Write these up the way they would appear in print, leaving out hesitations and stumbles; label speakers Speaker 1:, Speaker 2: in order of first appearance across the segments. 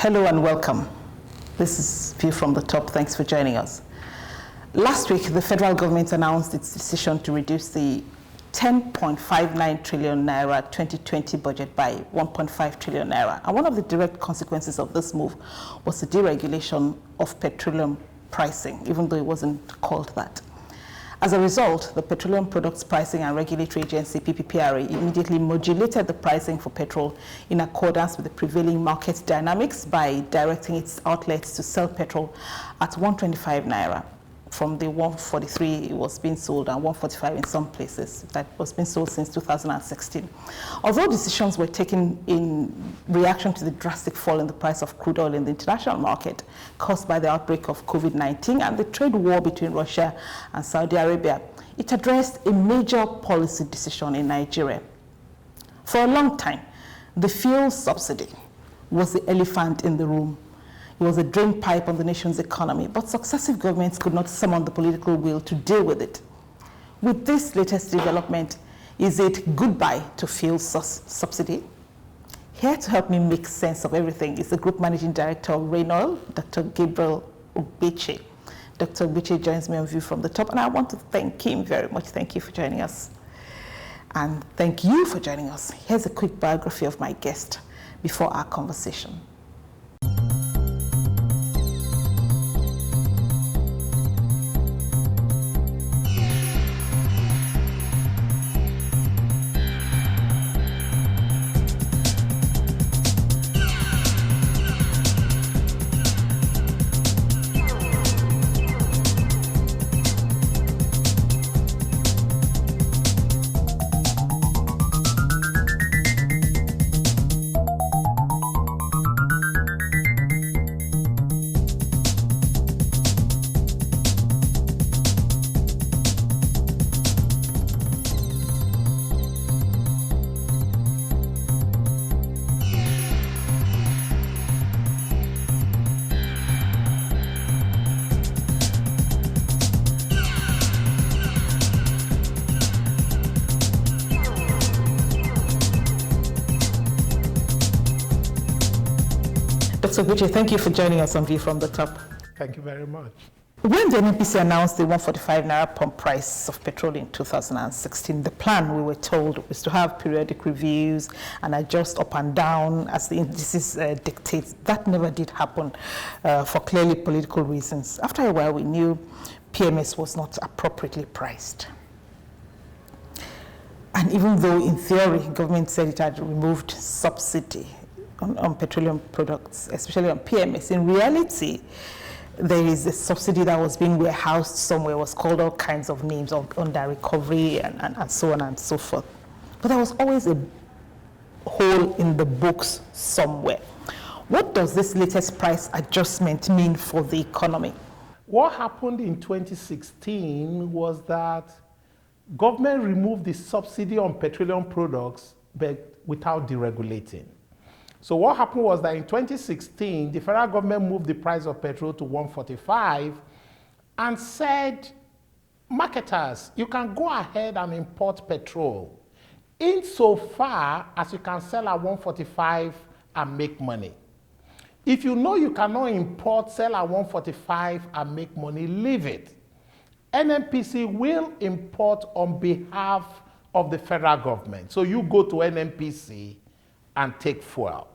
Speaker 1: Hello and welcome. This is View from the Top. Thanks for joining us. Last week, the federal government announced its decision to reduce the 10.59 trillion naira 2020 budget by 1.5 trillion naira. And one of the direct consequences of this move was the deregulation of petroleum pricing, even though it wasn't called that. As a result, the Petroleum Products Pricing and Regulatory Agency, PPPRA, immediately modulated the pricing for petrol in accordance with the prevailing market dynamics by directing its outlets to sell petrol at 125 naira. From the 143 it was being sold and 145 in some places. That was being sold since 2016. Although decisions were taken in reaction to the drastic fall in the price of crude oil in the international market caused by the outbreak of COVID-19 and the trade war between Russia and Saudi Arabia, it addressed a major policy decision in Nigeria. For a long time, the fuel subsidy was the elephant in the room. It was a drain pipe on the nation's economy, but successive governments could not summon the political will to deal with it. With this latest development, is it goodbye to fuel subsidy? Here to help me make sense of everything is the Group Managing Director of Rain Oil, Dr. Gabriel Ogbechie. Dr. Ogbechie joins me on View from the Top, and I want to thank him very much. Thank you for joining us. And thank you for joining us. Here's a quick biography of my guest before our conversation. Dr. Ogbechie, thank you for joining us on View from the Top.
Speaker 2: Thank you very much.
Speaker 1: When the NNPC announced the 145 naira pump price of petrol in 2016, the plan, we were told, was to have periodic reviews and adjust up and down as the indices dictate. That never did happen for clearly political reasons. After a while, we knew PMS was not appropriately priced. And even though in theory, government said it had removed subsidy on petroleum products, especially on PMS, in reality, there is a subsidy that was being warehoused somewhere, was called all kinds of names under recovery and so on and so forth. But there was always a hole in the books somewhere. What does this latest price adjustment mean for the economy?
Speaker 2: What happened in 2016 was that government removed the subsidy on petroleum products, but without deregulating. So what happened was that in 2016, the federal government moved the price of petrol to 145 and said, marketers, you can go ahead and import petrol insofar as you can sell at 145 and make money. If you know you cannot import, sell at 145 and make money, leave it. NNPC will import on behalf of the federal government. So you go to NNPC and take fuel.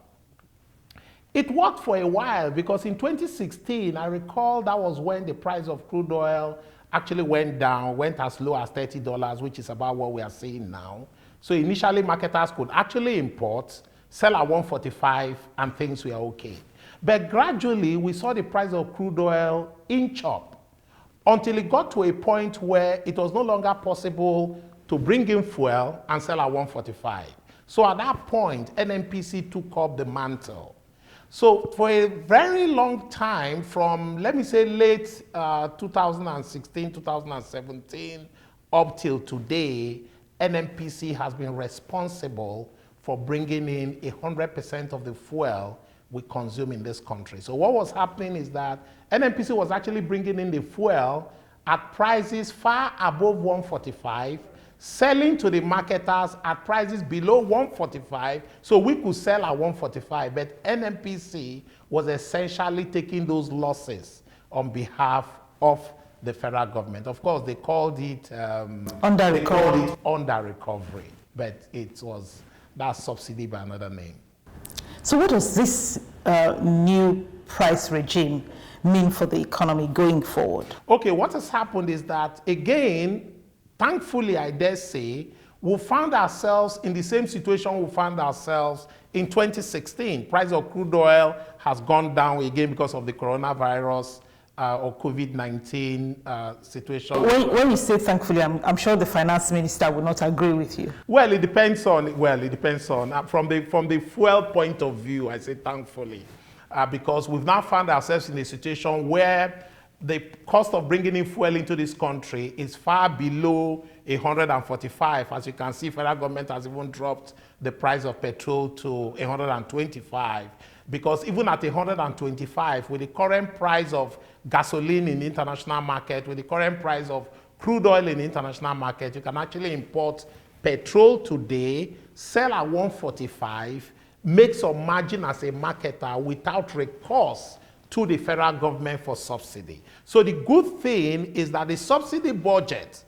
Speaker 2: It worked for a while because in 2016, I recall that was when the price of crude oil actually went down, went as low as $30, which is about what we are seeing now. So initially, marketers could actually import, sell at 145, and things were okay. But gradually, we saw the price of crude oil inch up until it got to a point where it was no longer possible to bring in fuel and sell at 145. So at that point, NNPC took up the mantle. So for a very long time, from, let me say, late 2016, 2017, up till today, NNPC has been responsible for bringing in 100% of the fuel we consume in this country. So what was happening is that NNPC was actually bringing in the fuel at prices far above 145, selling to the marketers at prices below 145, so we could sell at 145, but NNPC was essentially taking those losses on behalf of the federal government. Of course, they called it
Speaker 1: under
Speaker 2: recovery, but it was that subsidy by another name.
Speaker 1: So what does this new price regime mean for the economy going forward?
Speaker 2: Okay, what has happened is that, again, thankfully, I dare say, we found ourselves in the same situation we found ourselves in 2016. Price of crude oil has gone down again because of the coronavirus or COVID-19 situation.
Speaker 1: When you say thankfully, I'm sure the finance minister will not agree with you.
Speaker 2: Well, it depends on, from the fuel point of view, I say thankfully, because we've now found ourselves in a situation where the cost of bringing in fuel into this country is far below 145. As you can see, federal government has even dropped the price of petrol to 125, because even at 125, with the current price of gasoline in the international market, with the current price of crude oil in the international market, you can actually import petrol today, sell at 145, make some margin as a marketer without recourse to the federal government for subsidy. So the good thing is that the subsidy budget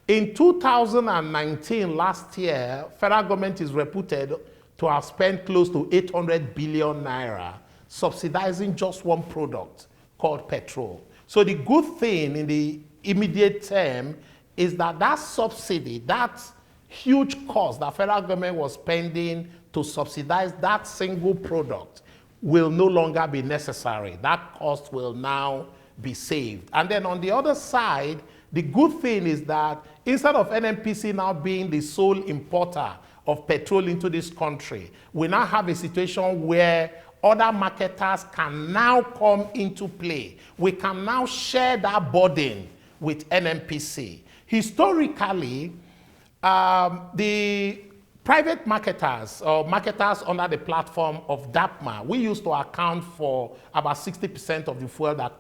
Speaker 2: in 2019, last year, federal government is reputed to have spent close to 800 billion naira subsidizing just one product called petrol. So the good thing in the immediate term is that that subsidy, that huge cost that federal government was spending to subsidize that single product, will no longer be necessary. That cost will now be saved. And then on the other side, the good thing is that instead of NNPC now being the sole importer of petrol into this country, we now have a situation where other marketers can now come into play. We can now share that burden with NNPC. Historically, the private marketers or marketers under the platform of DAPMA, we used to account for about 60% of the fuel that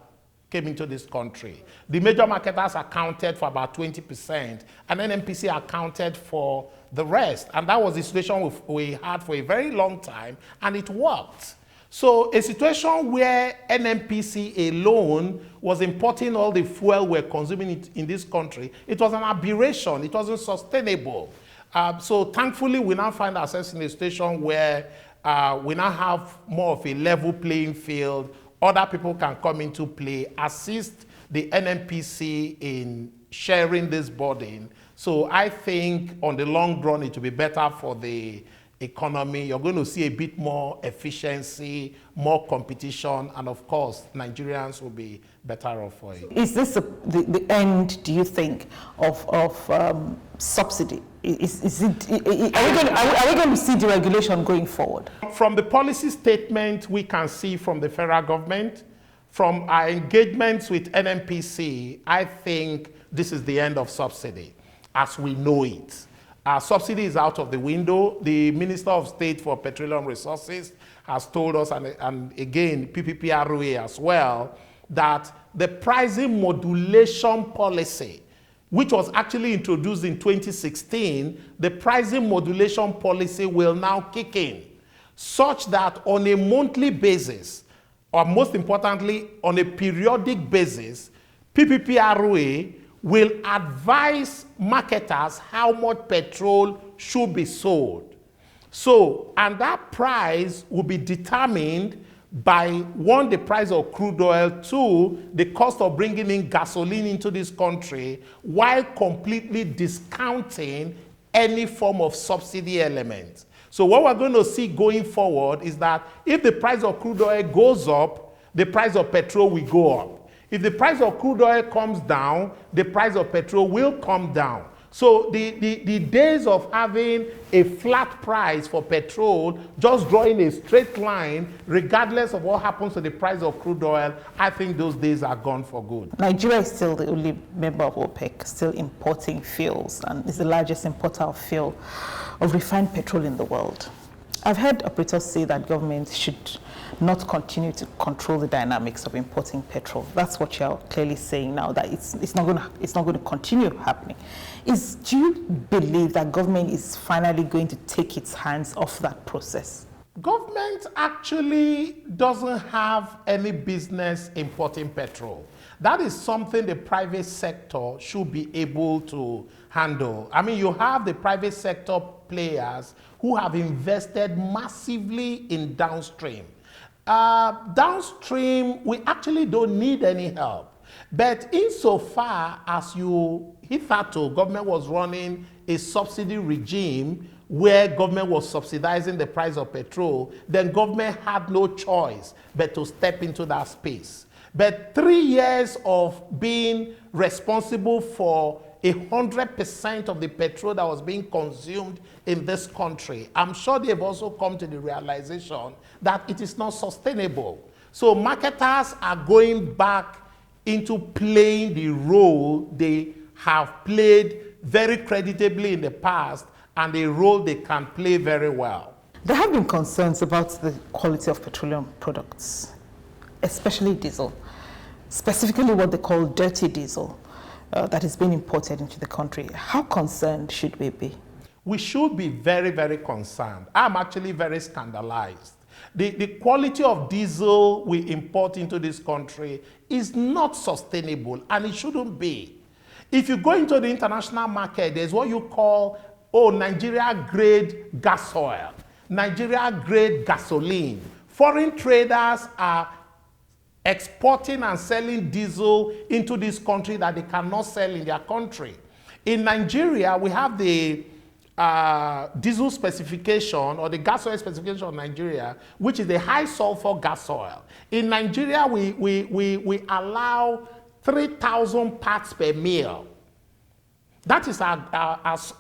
Speaker 2: came into this country. The major marketers accounted for about 20%, and NNPC accounted for the rest. And that was the situation we had for a very long time, and it worked. So a situation where NNPC alone was importing all the fuel we're consuming in this country, it was an aberration. It wasn't sustainable. So thankfully, we now find ourselves in a situation where we now have more of a level playing field. Other people can come into play, assist the NNPC in sharing this burden. So I think on the long run, it will be better for the economy. You're going to see a bit more efficiency, more competition, and of course, Nigerians will be better off for it.
Speaker 1: Is this the end, do you think, of subsidy? Are we going to see deregulation going forward?
Speaker 2: From the policy statement we can see from the federal government, from our engagements with NNPC, I think this is the end of subsidy as we know it. Subsidy is out of the window. The Minister of State for Petroleum Resources has told us, and again, PPPROA as well, that the pricing modulation policy, which was actually introduced in 2016, the pricing modulation policy will now kick in, such that on a monthly basis, or most importantly, on a periodic basis, PPPROA will advise marketers how much petrol should be sold. So, and that price will be determined by, one, the price of crude oil, two, the cost of bringing in gasoline into this country, while completely discounting any form of subsidy element. So what we're going to see going forward is that if the price of crude oil goes up, the price of petrol will go up. If the price of crude oil comes down, the price of petrol will come down. So the days of having a flat price for petrol, just drawing a straight line, regardless of what happens to the price of crude oil, I think those days are gone for good.
Speaker 1: Nigeria is still the only member of OPEC, still importing fuels, and is the largest importer of fuel, of refined petrol in the world. I've heard operators say that government should not continue to control the dynamics of importing petrol. That's what you're clearly saying now, that it's not going to continue happening. Do you believe that government is finally going to take its hands off that process?
Speaker 2: Government actually doesn't have any business importing petrol. That is something the private sector should be able to handle. I mean, you have the private sector players who have invested massively in downstream. Downstream, we actually don't need any help. But insofar as hitherto, government was running a subsidy regime where government was subsidizing the price of petrol, then government had no choice but to step into that space. But 3 years of being responsible for 100% of the petrol that was being consumed in this country, I'm sure they've also come to the realization that it is not sustainable. So marketers are going back into playing the role they have played very creditably in the past, and a role they can play very well.
Speaker 1: There have been concerns about the quality of petroleum products, especially diesel, specifically what they call dirty diesel that is being imported into the country. How concerned should we be?
Speaker 2: We should be very, very concerned. I'm actually very scandalized. The quality of diesel we import into this country is not sustainable, and it shouldn't be. If you go into the international market, there's what you call, Nigeria grade gas oil, Nigeria grade gasoline. Foreign traders are exporting and selling diesel into this country that they cannot sell in their country. In Nigeria, we have the diesel specification, or the gas oil specification of Nigeria, which is the high sulfur gas oil. In Nigeria, we allow 3,000 parts per mil. That is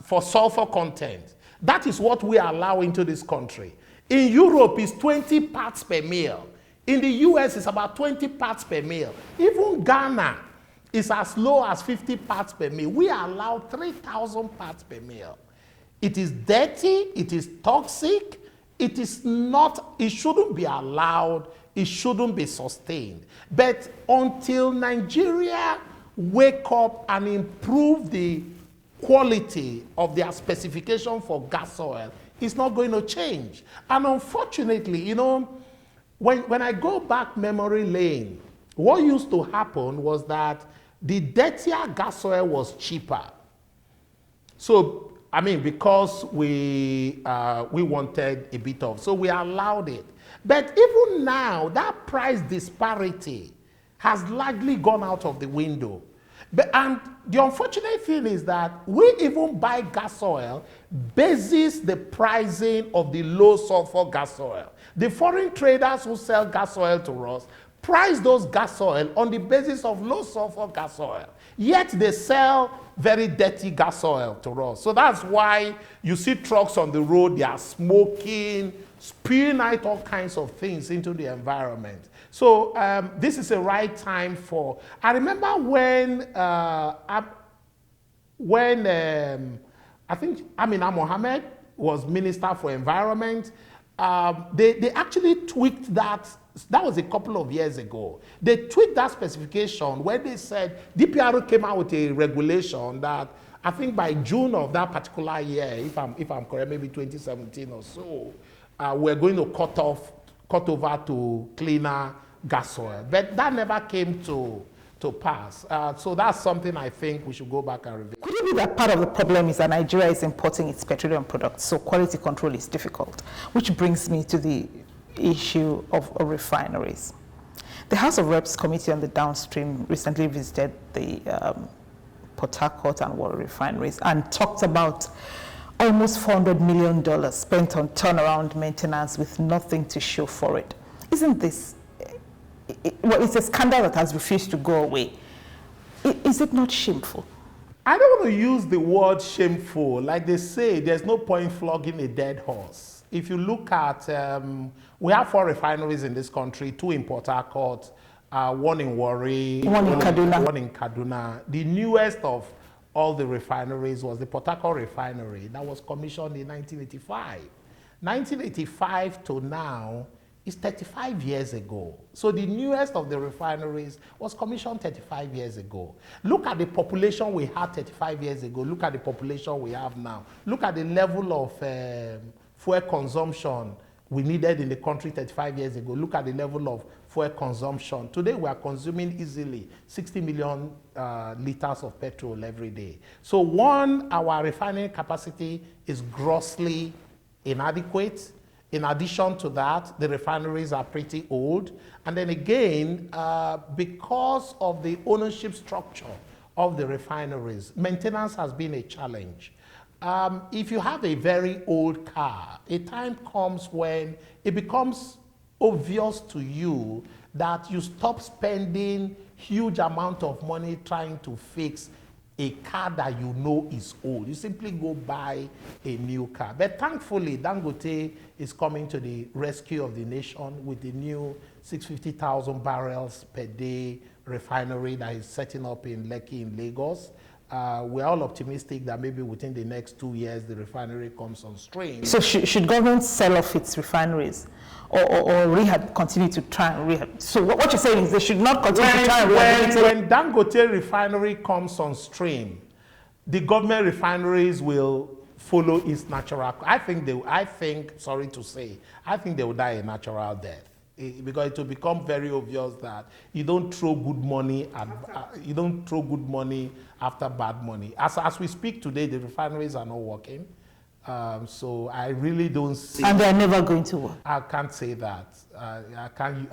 Speaker 2: for sulfur content. That is what we allow into this country. In Europe, it's 20 parts per mil. In the US, it's about 20 parts per mil. Even Ghana is as low as 50 parts per mil. We allow 3,000 parts per mil. It is dirty, it is toxic, it shouldn't be allowed, it shouldn't be sustained. But until Nigeria wake up and improve the quality of their specification for gas oil, it's not going to change. And unfortunately, when I go back memory lane, what used to happen was that the dirtier gas oil was cheaper. So, I mean, because we wanted a bit of, so we allowed it. But even now, that price disparity has largely gone out of the window. And the unfortunate thing is that we even buy gas oil basis the pricing of the low sulfur gas oil. The foreign traders who sell gas oil to us price those gas oil on the basis of low sulfur gas oil. Yet they sell very dirty gas oil to us. So that's why you see trucks on the road, they are smoking, spewing out all kinds of things into the environment. So this is a right time for, I remember when I think Amina Mohammed was Minister for Environment, they actually tweaked that was a couple of years ago. They tweaked that specification where they said, DPRO came out with a regulation that I think by June of that particular year, if I'm correct, maybe 2017 or so, we're going to cut over to cleaner gas oil. But that never came to pass. So that's something I think we should go back and review.
Speaker 1: Could it be that part of the problem is that Nigeria is importing its petroleum products, so quality control is difficult? Which brings me to the issue of refineries. The House of Reps Committee on the Downstream recently visited the Port Harcourt and Warri refineries and talked about almost $400 million spent on turnaround maintenance with nothing to show for it. Isn't this, well, it's a scandal that has refused to go away. Is it not shameful?
Speaker 2: I don't want to use the word shameful. Like they say, there's no point flogging a dead horse. If you look at, we have 4 refineries in this country, 2 in Port Harcourt, 1 in Warri,
Speaker 1: one in Kaduna.
Speaker 2: 1 in Kaduna. The newest of all the refineries was the Port Harcourt refinery that was commissioned in 1985. 1985 to now is 35 years ago. So the newest of the refineries was commissioned 35 years ago. Look at the population we had 35 years ago. Look at the population we have now. Look at the level of fuel consumption we needed in the country 35 years ago. Look at the level of fuel consumption. Today we are consuming easily 60 million liters of petrol every day. So one, our refining capacity is grossly inadequate. In addition to that, the refineries are pretty old. And then again, because of the ownership structure of the refineries, maintenance has been a challenge. If you have a very old car, a time comes when it becomes obvious to you that you stop spending huge amount of money trying to fix a car that you know is old. You simply go buy a new car. But thankfully, Dangote is coming to the rescue of the nation with the new 650,000 barrels per day refinery that is setting up in Lekki in Lagos. We're all optimistic that maybe within the next 2 years, the refinery comes on stream.
Speaker 1: So should government sell off its refineries or rehab, continue to try and rehab? So what you're saying is they should not continue to try and rehab.
Speaker 2: When Dangote refinery comes on stream, the government refineries will follow its natural. I think, sorry to say, I think they will die a natural death. Because it will become very obvious that you don't throw good money after bad money. As we speak today, the refineries are not working. So I really don't see.
Speaker 1: And they're never going to work.
Speaker 2: I can't say that. I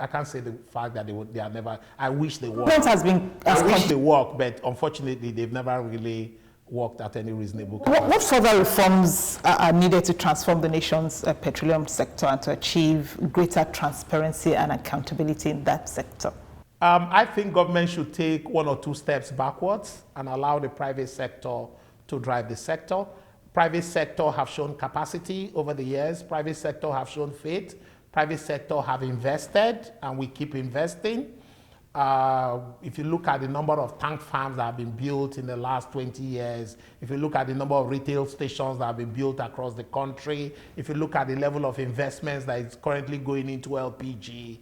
Speaker 2: can't say the fact that they are never. I wish they work.
Speaker 1: I
Speaker 2: wish they work, but unfortunately, they've never really worked at any reasonable capacity.
Speaker 1: What further reforms are needed to transform the nation's petroleum sector and to achieve greater transparency and accountability in that sector?
Speaker 2: I think government should take 1 or 2 steps backwards and allow the private sector to drive the sector. Private sector have shown capacity over the years. Private sector have shown faith. Private sector have invested, and we keep investing. If you look at the number of tank farms that have been built in the last 20 years, if you look at the number of retail stations that have been built across the country, if you look at the level of investments that is currently going into LPG,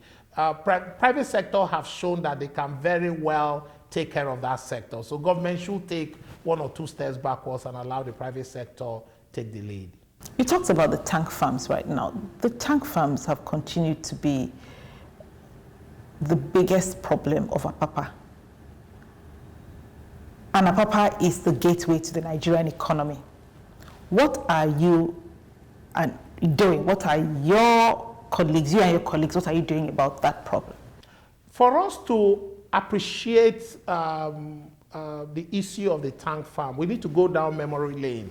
Speaker 2: private sector have shown that they can very well take care of that sector. So government should take 1 or 2 steps backwards and allow the private sector take the lead.
Speaker 1: You talked about the tank farms right now. The tank farms have continued to be the biggest problem of Apapa. And Apapa is the gateway to the Nigerian economy. What are you doing? What are your colleagues, you and your colleagues, what are you doing about that problem?
Speaker 2: For us to appreciate the issue of the tank farm, we need to go down memory lane.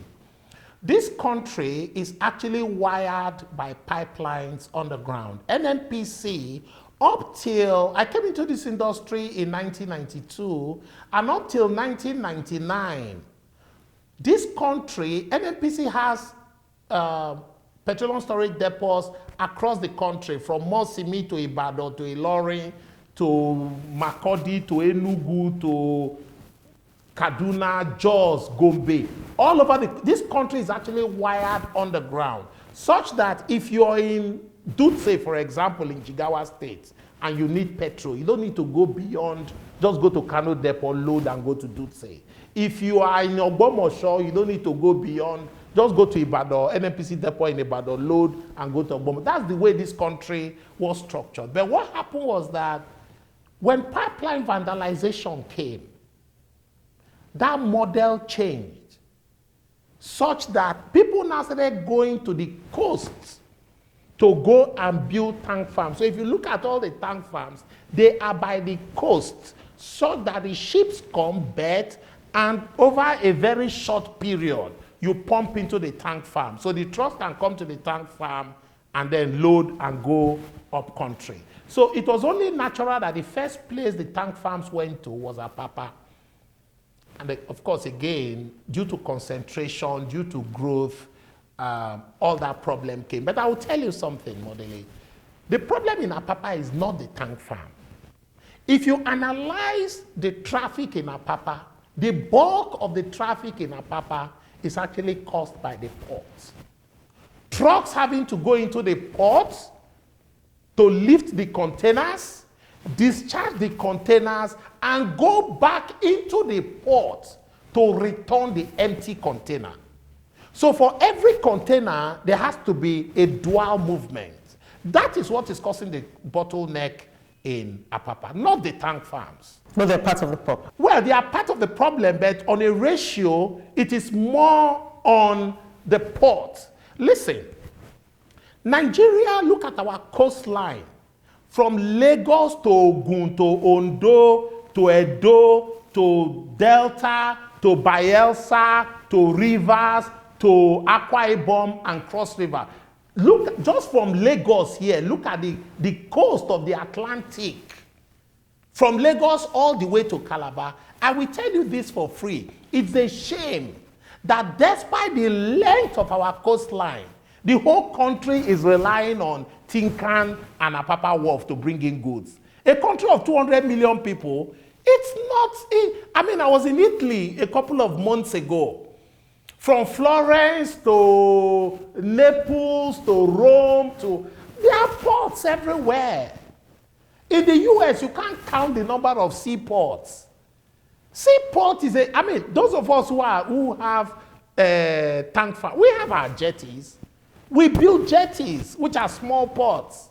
Speaker 2: This country is actually wired by pipelines underground. NNPC, up till, I came into this industry in 1992, and up till 1999, this country, NNPC has petroleum storage depots across the country, from Mosimi to Ibadan to Ilorin to Makurdi to Enugu to Kaduna, Jos, Gombe. All over this country is actually wired underground, such that if you're in Dutse, for example, in Jigawa State, and you need petrol, you don't need to go beyond, just go to Kano Depot, load, and go to Dutse. If you are in Ogbechie, you don't need to go beyond, just go to Ibadan, NNPC Depot in Ibadan, load, and go to Ogbechie. That's the way this country was structured. But what happened was that when pipeline vandalization came, that model changed, such that people now started going to the coasts to go and build tank farms. So if you look at all the tank farms, they are by the coast, so that the ships come, berth, and over a very short period, you pump into the tank farm. So the trucks can come to the tank farm and then load and go up country. So it was only natural that the first place the tank farms went to was Apapa. And of course, again, due to concentration, due to growth, all that problem came. But I will tell you something, Modele. The problem in Apapa is not the tank farm. If you analyze the traffic in Apapa, the bulk of the traffic in Apapa is actually caused by the ports. trucks having to go into the port to lift the containers, discharge the containers, and go back into the port to return the empty container. So for every container, there has to be a dual movement. That is what is causing the bottleneck in Apapa, not the tank farms.
Speaker 1: But they're part of the problem.
Speaker 2: Well, they are part of the problem, but on a ratio, it is more on the port. Listen, Nigeria, look at our coastline. From Lagos to Ogun, to Ondo, to Edo, to Delta, to Bayelsa, to Rivers, to Akwa Ibom and Cross River. Look, just from Lagos here, look at the coast of the Atlantic. From Lagos all the way to Calabar. I will tell you this for free. It's a shame that despite the length of our coastline, the whole country is relying on Tinkan and Apapa Wharf to bring in goods. A country of 200 million people, it's not, I mean, I was in Italy a couple of months ago. From Florence to Naples to Rome there are ports everywhere. In the US, you can't count the number of seaports. Seaport is those of us who have tank farm, we have our jetties. We build jetties, which are small ports.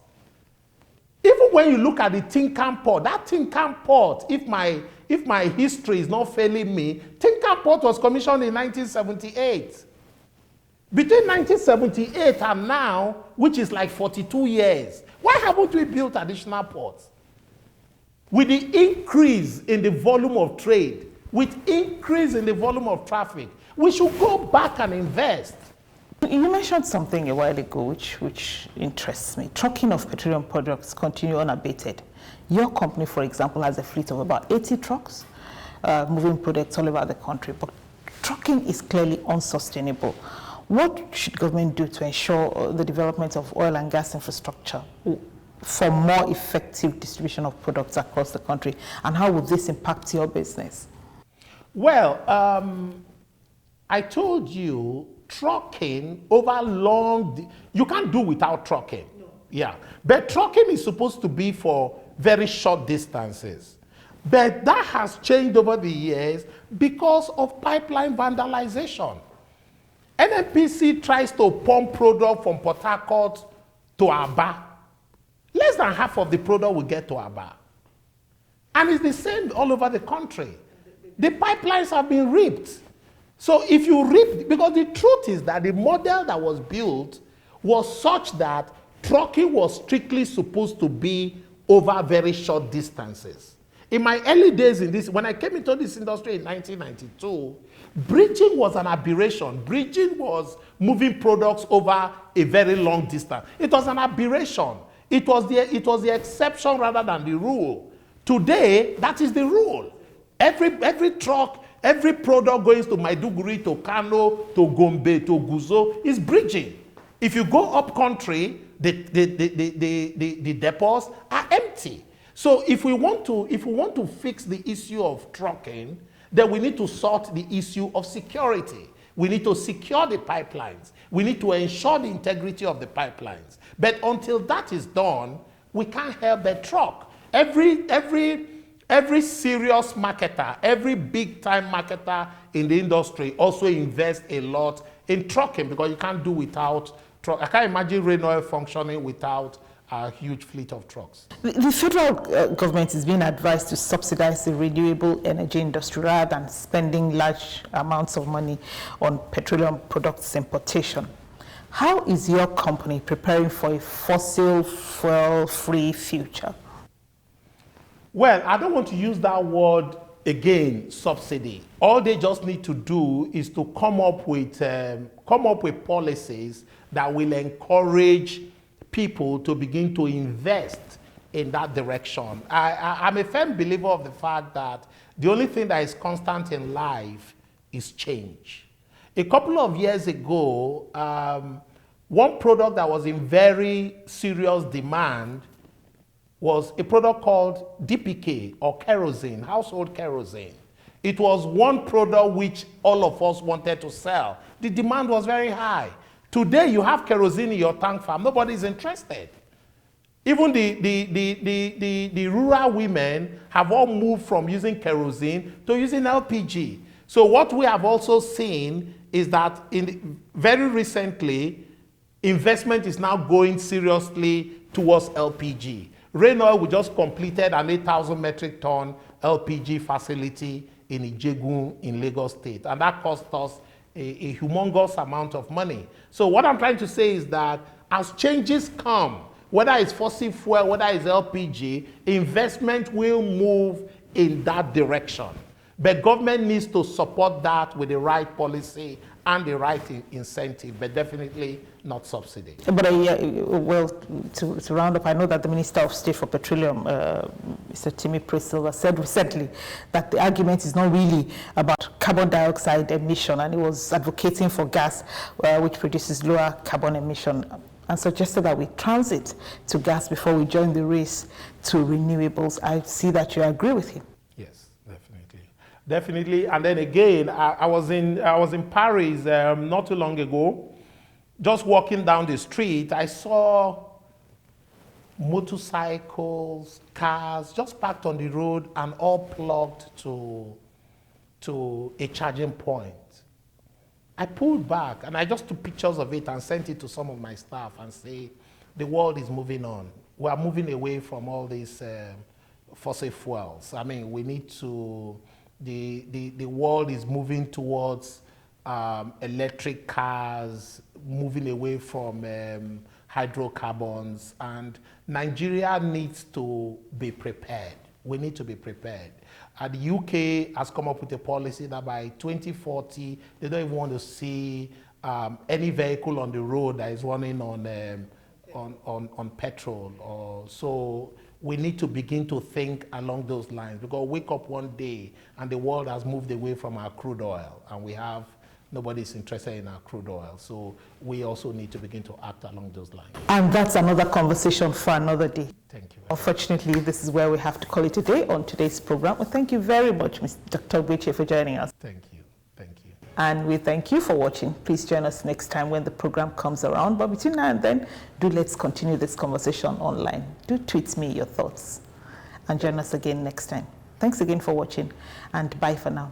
Speaker 2: Even when you look at the Tinkan port, that Tinkan port, if my history is not failing me, Tinkan port was commissioned in 1978. Between 1978 and now, which is like 42 years, why haven't we built additional ports? With the increase in the volume of trade, with increase in the volume of traffic, we should go back and invest.
Speaker 1: You mentioned something a while ago which interests me. Trucking of petroleum products continue unabated. Your company, for example, has a fleet of about 80 trucks moving products all over the country, but trucking is clearly unsustainable. What should government do to ensure the development of oil and gas infrastructure for more effective distribution of products across the country, and how would this impact your business?
Speaker 2: Well, I told you, trucking over you can't do without trucking. No. Yeah, but trucking is supposed to be for very short distances. But that has changed over the years because of pipeline vandalization. NNPC tries to pump product from Port Harcourt to Aba. Less than half of the product will get to Aba. And it's the same all over the country. The pipelines have been ripped. So if you rip, because the truth is that the model that was built was such that trucking was strictly supposed to be over very short distances. In my early days in this, when I came into this industry in 1992, bridging was an aberration. Bridging was moving products over a very long distance. It was an aberration. It was the exception rather than the rule. Today, that is the rule. Every truck, every product going to Maiduguri, to Kano, to Gombe, to Guzo is bridging. If you go up country, the depots are empty. So if we want to fix the issue of trucking, then we need to sort the issue of security. We need to secure the pipelines. We need to ensure the integrity of the pipelines. But until that is done, we can't help but truck. Every serious marketer, every big-time marketer in the industry also invests a lot in trucking, because you can't do without truck. I can't imagine Rain Oil functioning without a huge fleet of trucks.
Speaker 1: The federal government is being advised to subsidize the renewable energy industry rather than spending large amounts of money on petroleum products importation. How is your company preparing for a fossil fuel-free future?
Speaker 2: Well, I don't want to use that word again, subsidy. All they just need to do is to come up with policies that will encourage people to begin to invest in that direction. I'm a firm believer of the fact that the only thing that is constant in life is change. A couple of years ago, one product that was in very serious demand was a product called DPK, or kerosene, household kerosene. It was one product which all of us wanted to sell. The demand was very high. Today, you have kerosene in your tank farm. Nobody's interested. Even the rural women have all moved from using kerosene to using LPG. So what we have also seen is that very recently, investment is now going seriously towards LPG. Rain Oil, we just completed an 8,000 metric ton LPG facility in Ijegun in Lagos State, and that cost us a humongous amount of money. So what I'm trying to say is that as changes come, whether it's fossil fuel, whether it's LPG, investment will move in that direction. But government needs to support that with the right policy and the right incentive, but definitely not subsidy.
Speaker 1: But well, to round up, I know that the Minister of State for Petroleum, Mr. Timi Priscilla, said recently that the argument is not really about carbon dioxide emission, and he was advocating for gas, which produces lower carbon emission, and suggested that we transit to gas before we join the race to renewables. I see that you agree with him.
Speaker 2: Yes, definitely. Definitely. And then again, I was in Paris not too long ago. Just walking down the street, I saw motorcycles, cars just parked on the road and all plugged to a charging point. I pulled back and I just took pictures of it and sent it to some of my staff and say, the world is moving on. We are moving away from all these fossil fuels. I mean, we need to, the world is moving towards electric cars, moving away from hydrocarbons, and Nigeria needs to be prepared. We need to be prepared. The UK has come up with a policy that by 2040, they don't even want to see any vehicle on the road that is running on petrol. So we need to begin to think along those lines, because wake up one day and the world has moved away from our crude oil, and we have nobody's interested in our crude oil. So we also need to begin to act along those lines.
Speaker 1: And that's another conversation for another day.
Speaker 2: Thank you.
Speaker 1: Unfortunately, this is where we have to call it a day on today's program. Well, thank you very much, Dr. Ogbechie, for joining us.
Speaker 2: Thank you. Thank you.
Speaker 1: And we thank you for watching. Please join us next time when the program comes around. But between now and then, let's continue this conversation online. Do tweet me your thoughts. And join us again next time. Thanks again for watching, and bye for now.